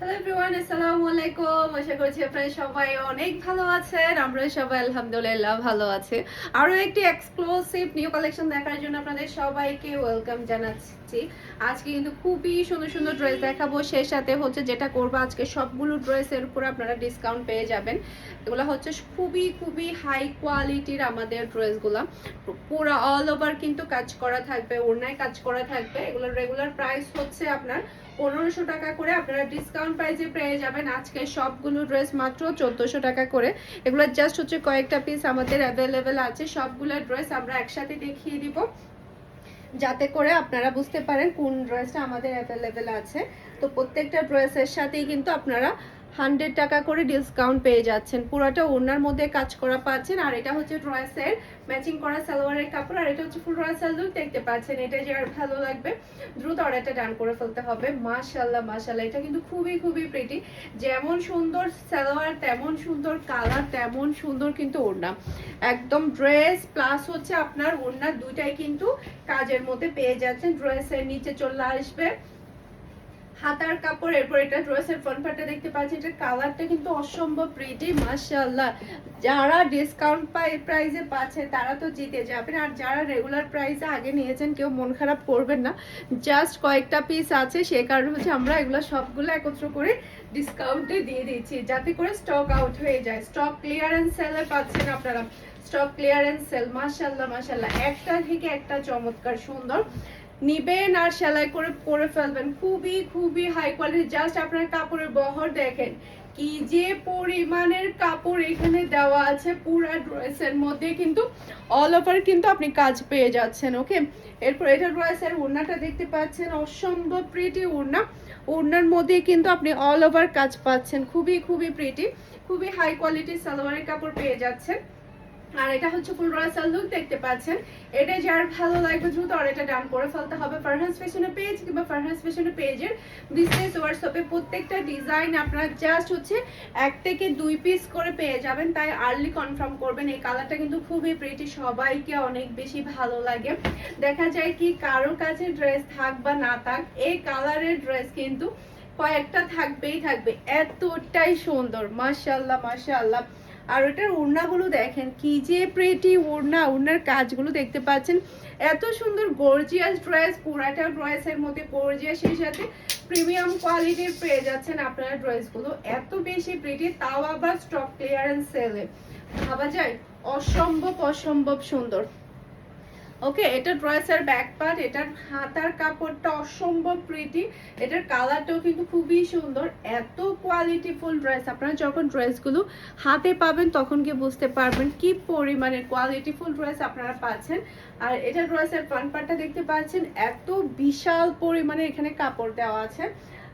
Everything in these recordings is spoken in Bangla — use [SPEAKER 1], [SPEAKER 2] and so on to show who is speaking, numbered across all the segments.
[SPEAKER 1] হ্যালো এভরিওয়ান, আসসালামু আলাইকুম। আশা করছি আপনারা সবাই অনেক ভালো আছেন। আমরা সবাই আলহামদুলিল্লাহ ভালো আছি। আরো একটি এক্সক্লুসিভ নিউ কালেকশন দেখার জন্য আপনাদের সবাইকে ওয়েলকাম জানাচ্ছি। আজকে কিন্তু খুবই সুন্দর সুন্দর ড্রেস দেখাবো, সেই সাথে হচ্ছে যেটা করবো আজকে সবগুলো ড্রেসের উপর আপনারা ডিসকাউন্ট পেয়ে যাবেন। এগুলো হচ্ছে খুবই খুবই হাই কোয়ালিটির আমাদের ড্রেসগুলো, পুরো অল ওভার কিন্তু কাজ করা থাকবে, ওড়নায় কাজ করা থাকবে। এগুলোর রেগুলার প্রাইস হচ্ছে আপনার 1500 টাকা করে, আপনারা ডিসকাউন্ট প্রাইসে পেয়ে যাবেন আজকে সবগুলো ড্রেস মাত্র 1400 টাকা করে। এগুলো জাস্ট হচ্ছে কয়েকটা পিস আমাদের অ্যাভেলেবেল আছে, সবগুলো ড্রেস আমরা একসাথে দেখিয়ে দিব যাতে করে আপনারা বুঝতে পারেন কোন ড্রেসটা আমাদের অ্যাভেলেবেল আছে। তো প্রত্যেকটা ড্রেসের সাথেই কিন্তু আপনারা 100 টাকা করে ডিসকাউন্ট পেয়ে যাচ্ছেন। পুরোটা ওড়নার মধ্যে কাজ করা পাচ্ছেন, আর এটা হচ্ছে ড্রেসের ম্যাচিং করা সালোয়ারের কাপড়, আর এটা হচ্ছে ফুল রাসাল লুক দেখতে পাচ্ছেন। এটা যে আর ভালো লাগবে দ্রুত অর্ডারটা ডান করে ফেলতে হবে। মাশাআল্লাহ মাশাআল্লাহ, এটা কিন্তু খুবই খুবই প্রিটি। যেমন সুন্দর সালোয়ার তেমন সুন্দর কালার তেমন সুন্দর কিন্তু ওড়না, একদম ড্রেস প্লাস হচ্ছে আপনার ওড়না দুইটাই কিন্তু কাজের মধ্যে পেয়ে যাচ্ছেন। ড্রেসের নিচে চলে আসবে হাতার কাপড়, এরপর এটা ড্রেসের ফ্রন্ট পার্টটা দেখতে পাচ্ছি, এটা কালারটা কিন্তু অসম্ভব প্রিটি মাশাআল্লাহ। যারা ডিসকাউন্ট প্রাইসে পাচ্ছে তারা তো জিতে যাবেন, আর যারা রেগুলার প্রাইসে আগে নিয়েছেন কেউ মন খারাপ করবেন না। জাস্ট কয়েকটা পিস আছে, সে কারণে হচ্ছে আমরা এগুলো সবগুলো একত্র করে ডিসকাউন্টে দিয়ে দিচ্ছি যাতে করে স্টক আউট হয়ে যায়। স্টক ক্লিয়ারেন্স সেলে পাচ্ছেন আপনারা, স্টক ক্লিয়ারেন্স সেল। মাশাআল্লাহ মাশাআল্লাহ, একটা থেকে একটা চমৎকার সুন্দর নিবেন আর সেলাই করে পরে ফেলবেন, খুবই খুবই হাই কোয়ালিটি। জাস্ট আপনার কাপড়ের বহর দেখেন কি যে পরিমাণের কাপড় এখানে দেওয়া আছে, পুরা ড্রেসের মধ্যে কিন্তু অল ওভার কিন্তু আপনি কাজ পেয়ে যাচ্ছেন। ওকে, এরপর এটা ড্রেসের ওড়নাটা দেখতে পাচ্ছেন, অসম্ভব প্রিটি ওড়না। ওড়নার মধ্যে কিন্তু আপনি অল ওভার কাজ পাচ্ছেন, খুবই খুবই প্রিটি, খুবই হাই কোয়ালিটির সালোয়ারের কাপড় পেয়ে যাচ্ছেন। আর এটা হচ্ছে ফুল রাসাল লুক দেখতে পাচ্ছেন। এটা যার ভালো লাগবে দ্রুত অর্ডারটা ডান করে ফেলতে হবে ফারহাস ফ্যাশনের পেজ কিংবা ফারহাস ফ্যাশনের পেজের বিজনেস হোয়াটসঅ্যাপে। প্রত্যেকটা ডিজাইন আপনারা জাস্ট হচ্ছে 1 থেকে 2 পিস করে পেয়ে যাবেন, তাই আর্লি কনফার্ম করবেন। এই কালারটা কিন্তু খুবই প্রিটি, সবাইকে অনেক বেশি ভালো লাগে। দেখা যায় কি কারো কাছে ড্রেস থাক বা না থাক, এই কালারের ড্রেস কিন্তু কয়েকটা থাকবেই থাকবে, এতটাই সুন্দর মাশাআল্লাহ মাশাআল্লাহ। আর ওটার ওড়নাগুলো দেখেন কি যে প্রিটি ওড়না, ওড়নার কাজগুলো দেখতে পাচ্ছেন, এত সুন্দর গর্জিয়াস ড্রেস। পুরাটা ড্রেসের মধ্যে গর্জিয়াস, সেই সাথে প্রিমিয়াম কোয়ালিটির পেয়ে যাচ্ছেন আপনারা ড্রেসগুলো, এত বেশি প্রিটি, তাও আবার স্টক ক্লিয়ারেন্স সেলে। ভাবা যায় অসম্ভব অসম্ভব সুন্দর। ওকে, এটা ড্রেসের ব্যাক পার্ট, এটার হাতার কাপড়টা অসম্ভব প্রিটি, এটার কালারটাও কিন্তু খুবই সুন্দর। এত কোয়ালিটিফুল ড্রেস, আপনারা যখন ড্রেসগুলো হাতে পাবেন তখন কি বুঝতে পারবেন কি পরিমাণের কোয়ালিটিফুল ড্রেস আপনারা পাচ্ছেন। আর এটা ড্রেসের ফ্রন্ট পার্টটা দেখতে পাচ্ছেন, এত বিশাল পরিমাণে এখানে কাপড় দেওয়া আছে,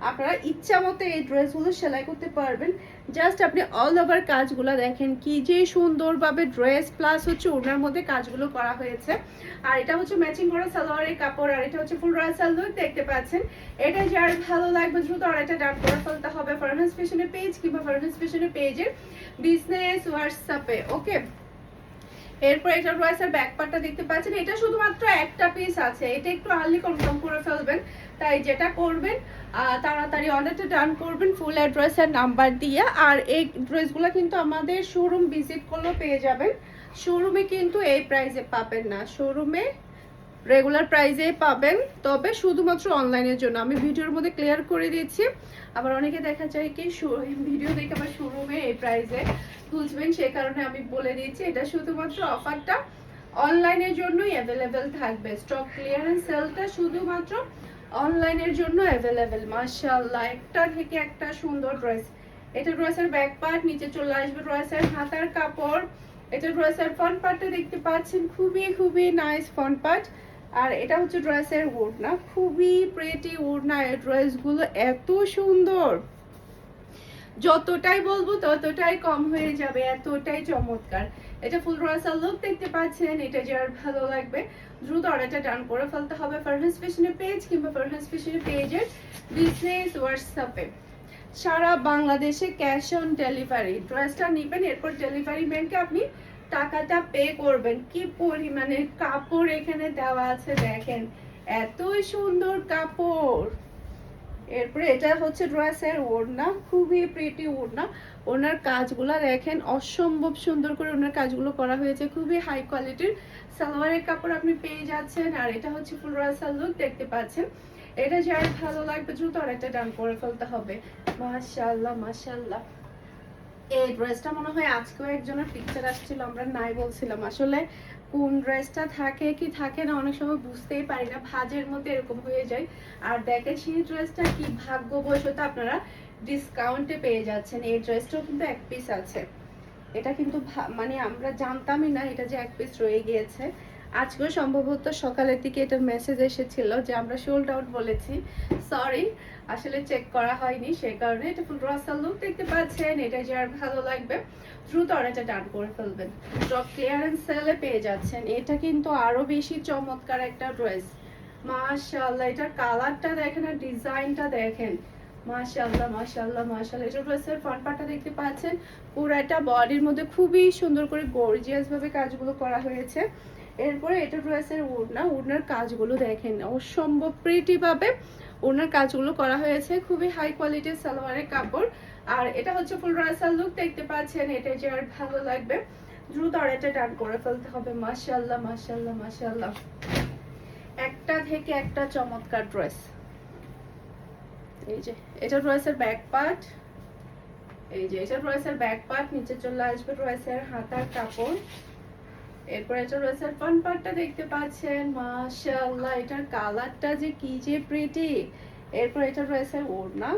[SPEAKER 1] আপনারা ইচ্ছা মতো এই ড্রেসগুলো সেলাই করতে পারবেন। জাস্ট আপনি অল ওভার কাজগুলো দেখেন কি যে সুন্দরভাবে ড্রেস প্লাস হচ্ছে ওড়নার মধ্যে কাজগুলো করা হয়েছে। আর এটা হচ্ছে ম্যাচিং করা সালোয়ারের কাপড়, আর এটা হচ্ছে ফুল রাসাল লুক দেখতে পাচ্ছেন। এটা যার ভালো লাগবে দ্রুত অর্ডারটা ডান করে ফেলতে হবে ফারহাস ফ্যাশনের পেজ কিংবা ফারহাস ফ্যাশনের পেজের বিজনেস হোয়াটসঅ্যাপে। ওকে, এরপর এটা ড্রেসের ব্যাক পার্টটা দেখতে পাচ্ছেন, এটা শুধুমাত্র একটা পিস আছে, এটা একটু আর্লি কনফার্ম করে ফেলবেন। তাই যেটা করবেন তাড়াতাড়ি অর্ডারটা ডান করবেন ফুল অ্যাড্রেস আর নাম্বার দিয়ে। আর এই ড্রেসগুলো কিন্তু আমাদের শোরুম ভিজিট করলেও পেয়ে যাবেন, শোরুমে কিন্তু এই প্রাইসে পাবেন না, শোরুমে রেগুলার প্রাইসে পাবেন, তবে শুধুমাত্র অনলাইনের জন্য আমি ভিডিওর মধ্যে ক্লিয়ার করে দিয়েছি। আবার অনেকে দেখা যায় কি ভিডিও দেখে আবার শোরুমে এই প্রাইসে খুঁজবেন, সে কারণে আমি বলে দিচ্ছি এটা শুধুমাত্র অফারটা অনলাইনের জন্যই অ্যাভেলেবেল থাকবে। স্টক ক্লিয়ারেন্স সেলটা শুধুমাত্র অনলাইনের জন্য অ্যাভেলেবেল। মাশাআল্লাহ, একটা থেকে একটা সুন্দর ড্রেস। এটা ড্রেসের ব্যাক পার্ট, নিচে চলে আসবে ড্রেসের হাতার কাপড়। এটা ড্রেসের ফ্রন্ট পার্টটা দেখতে পাচ্ছেন, খুবই খুবই নাইস ফ্রন্ট পার্ট। আর এটা হচ্ছে ড্রেসের ওড়না, খুবই প্রিটি ওড়না। এই ড্রেসগুলো এত সুন্দর, যতটাই বলবো ততটাই কম হয়ে যাবে, এতটাই চমৎকার। এটা ফুল রাসাল লুক দেখতে পাচ্ছেন, এটা যার ভালো লাগবে দ্রুত অর্ডারটা ডান করে ফেলতে হবে ফারহাস ফ্যাশনের পেজ কিংবা ফারহাস ফ্যাশনের পেজের বিজনেস হোয়াটসঅ্যাপে। সারা বাংলাদেশে ক্যাশ অন ডেলিভারি, ড্রেসটা নেবেন, এরপর ডেলিভারি ম্যানকে আপনি টাকাটা পে করবেন। কি পরিমাণের কাপড় এখানে দেওয়া আছে দেখেন, এতই সুন্দর কাপড়। এরপরে এটা হচ্ছে ড্রেসের ওড়না, খুবই প্রিটি ওড়না। ওনার কাজগুলো দেখেন, অসম্ভব সুন্দর করে ওনার কাজগুলো করা হয়েছে, খুবই হাই কোয়ালিটির সালোয়ারের কাপড় আপনি পেয়ে যাচ্ছেন। আর এটা হচ্ছে ফুল রাসাল লুক দেখতে পাচ্ছেন। এটা যার ভালো লাগবে দ্রুত আর একটা ডান করে ফেলতে হবে। মাশাআল্লাহ মাশাআল্লাহ। এই ড্রেসটা মনে হয় আজকেও একজনের পিকচার আসছিল, আমরা নাই বলছিলাম। আসলে কোন ড্রেসটা থাকে কি থাকে না অনেক সময় বুঝতেই পারি না, ভাঁজের মধ্যে এরকম হয়ে যায়। আর দেখেন সেই ড্রেসটা কি ভাগ্যবশত আপনারা ডিসকাউন্টে পেয়ে যাচ্ছেন। এই ড্রেসটাও কিন্তু এক পিস আছে। এটা কিন্তু মানে আমরা জানতামই না এটা যে এক পিস রয়ে গিয়েছে। আজকেও সম্ভবত সকালের দিকে এটার মেসেজ এসেছিল যে আমরা সোল্ড আউট বলেছি, সরি আসলে চেক করা হয়নি, সেই কারণে। এটা ফুল রাসাল লুক দেখতে পাচ্ছেন। এটা যার ভালো লাগবে দ্রুত অর্ডারটা ডান করে ফেলবেন। স্টক ক্লিয়ারেন্স সেলে পেয়ে যাচ্ছেন। এটা কিন্তু আরো বেশি চমৎকার একটা ড্রেস। মাশাআল্লাহ, এটার কালারটা দেখেন আর ডিজাইনটা দেখেন। মাশাআল্লাহ মাশাআল্লাহ মাশাআল্লাহ। এটা ড্রেসের ফ্রন্ট পার্টটা দেখতে পাচ্ছেন, পুরাটা বডির মধ্যে খুবই সুন্দর করে গর্জিয়াস ভাবে কাজগুলো করা হয়েছে। এরপরে এটা ড্রেসের ওড়না, ওড়নার কাজগুলো দেখেন অসম্ভব প্রিটি ভাবে ওড়নার কাজগুলো করা হয়েছে, খুবই হাই কোয়ালিটির সালোয়ারের কাপড়। আর এটা হচ্ছে ফুল রাসাল লুক দেখতে পাচ্ছেন। এটা যার ভালো লাগবে দ্রুত অর্ডারটা ডান করে ফেলতে হবে। মাশাআল্লাহ মাশাআল্লাহ মাশাআল্লাহ, একটা থেকে একটা চমৎকার ড্রেস। এই যে এটা ড্রেসের ব্যাক পার্ট, এই যে এটা ড্রেসের ব্যাক পার্ট, নিচে চলে আসবে ড্রেসের হাতার কাপড়। এরপর এটা ড্রেসের ফ্রন্ট পার্টটা দেখতে পাচ্ছেন। মাশাআল্লাহ, এটার কালারটা যে কি যে প্রিটি। এরপর এটা ড্রেসের ওড়না,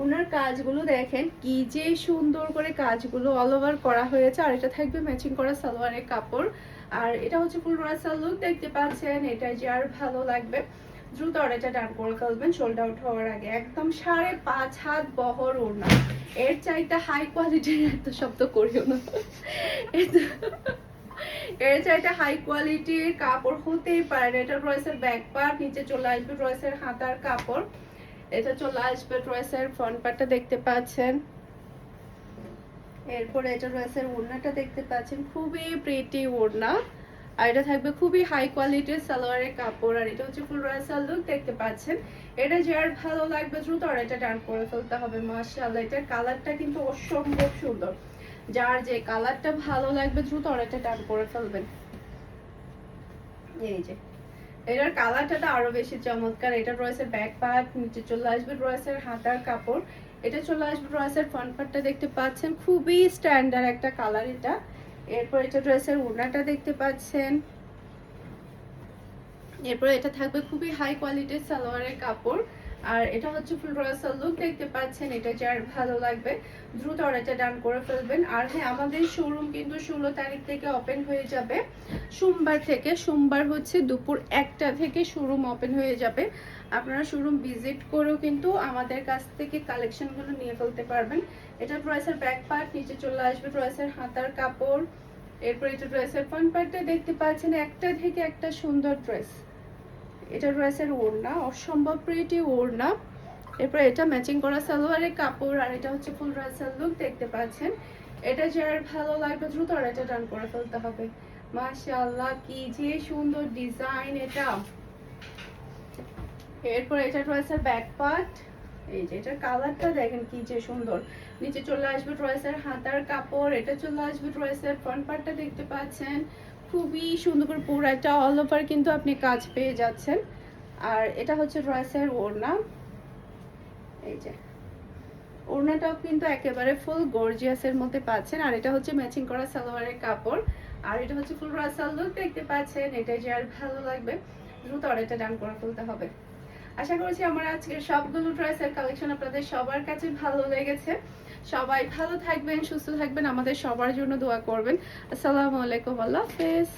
[SPEAKER 1] ওনার কাজগুলো দেখেন কি যে সুন্দর করে কাজগুলো অল ওভার করা হয়েছে। আর এটা থাকবে ম্যাচিং করা সালোয়ারের কাপড়। আর এটা হচ্ছে ফুল রাসাল লুক দেখতে পাচ্ছেন। এটা যার ভালো লাগবে দ্রুত অর্ডারটা ডান করে ফেলবেন সোল্ড আউট হওয়ার আগে। একদম 5.5 হাত বহর ওড়না, এর চাইতে হাই কোয়ালিটির এত শব্দ করিও না, এর চাইতে হাই কোয়ালিটির কাপড় হতেই পারে। এটা ড্রেসের ব্যাক পার্ট, নিচে চলে আসবে ড্রেসের হাতার কাপড়। এটা চলে আসবে ড্রেসের ফ্রন্ট পার্টটা দেখতে পাচ্ছেন। এরপরে এটা ড্রেসের ওড়নাটা দেখতে পাচ্ছেন, খুবই প্রিটি ওড়না। আর এটা থাকবে খুবই হাই কোয়ালিটির সালোয়ারের কাপড়। আর এটা হচ্ছে ফুল রাসাল লুক দেখতে পাচ্ছেন। এটা যার ভালো লাগবে দ্রুত অর্ডারটা ডান করে ফেলতে হবে। মাশাআল্লাহ, এটার কালারটা কিন্তু অসম্ভব সুন্দর। যার যে কালারটা ভালো লাগবে দ্রুত অর্ডারটা ডান করে ফেলবেন। এই যে এটার কালারটা আরো বেশি চমৎকার। এটা ড্রেসের ব্যাক পার্ট, নিচে চলে আসবে ড্রেসের হাতার কাপড়। এটা চলে আসবে ড্রেসের ফ্রন্ট পার্টটা দেখতে পাচ্ছেন, খুবই স্ট্যান্ডার্ড একটা কালার এটা। এরপর এটা ড্রেসের ওড়নাটা দেখতে পাচ্ছেন। এরপর এটা থাকবে খুবই হাই কোয়ালিটির সালোয়ারের কাপড়। আর এটা হচ্ছে ফুল রাসাল লুক দেখতে পাচ্ছেন। এটা যার ভালো লাগবে দ্রুত অর্ডারটা ডান করে ফেলবেন। আর হ্যাঁ, আমাদের শোরুম কিন্তু 16 তারিখ থেকে ওপেন হয়ে যাবে, সোমবার থেকে। সোমবার হচ্ছে দুপুর 1টা থেকে শোরুম ওপেন হয়ে যাবে। আপনারা শোরুম ভিজিট করেও কিন্তু আমাদের কাছ থেকে কালেকশনগুলো নিয়ে ফেলতে পারবেন। এটা ড্রেসের ব্যাক পার্ট, নিচে চলে আসবে ড্রেসের হাতার কাপড়। এরপর এটা ড্রেসের ফ্রন্ট পার্টটা দেখতে পাচ্ছেন, একটা থেকে একটা সুন্দর ড্রেস। এটা ড্রেসের ওড়না, অসম্ভব প্রিটি ওড়না। এরপর এটা ম্যাচিং করা সালোয়ারের কাপড়। আর এটা হচ্ছে ফুল রাসাল লুক দেখতে পাচ্ছেন। এটা যার ভালো লাগবে দ্রুত অর্ডারটা ডান করে ফেলতে হবে। মাশাআল্লাহ, কি যে সুন্দর ডিজাইন এটা। এরপর এটা ড্রেসের ব্যাক পার্ট, এই যে এটার কালারটা দেখেন কি যে সুন্দর। নিচে চলে আসবে ড্রেসের হাতার কাপড়। এটা চলে আসবে ড্রেসের ফ্রন্ট পার্টটা দেখতে পাচ্ছেন, খুবই সুন্দর করে পুরাটা অল ওভার কিন্তু আপনি কাজ পেয়ে যাচ্ছেন। আর এটা হচ্ছে ড্রেসের ওড়না, এই যে ওড়নাটাও কিন্তু একেবারে ফুল গর্জিয়াসের মধ্যে পাচ্ছেন। আর এটা হচ্ছে ম্যাচিং করা সালোয়ারের কাপড়। আর এটা হচ্ছে ফুল রাসাল লুক দেখতে পাচ্ছেন। এটা যার ভালো লাগবে দ্রুত অর্ডারটা ডান করে ফেলতে হবে। আশা করছি আমার আজকের সবগুলো ড্রেসের কালেকশন আপনাদের সবার কাছে ভালো লেগেছে। সবাই ভালো থাকবেন, সুস্থ থাকবেন, আমাদের সবার জন্য দোয়া করবেন। আসসালামু আলাইকুম, আল্লাহ হাফেজ।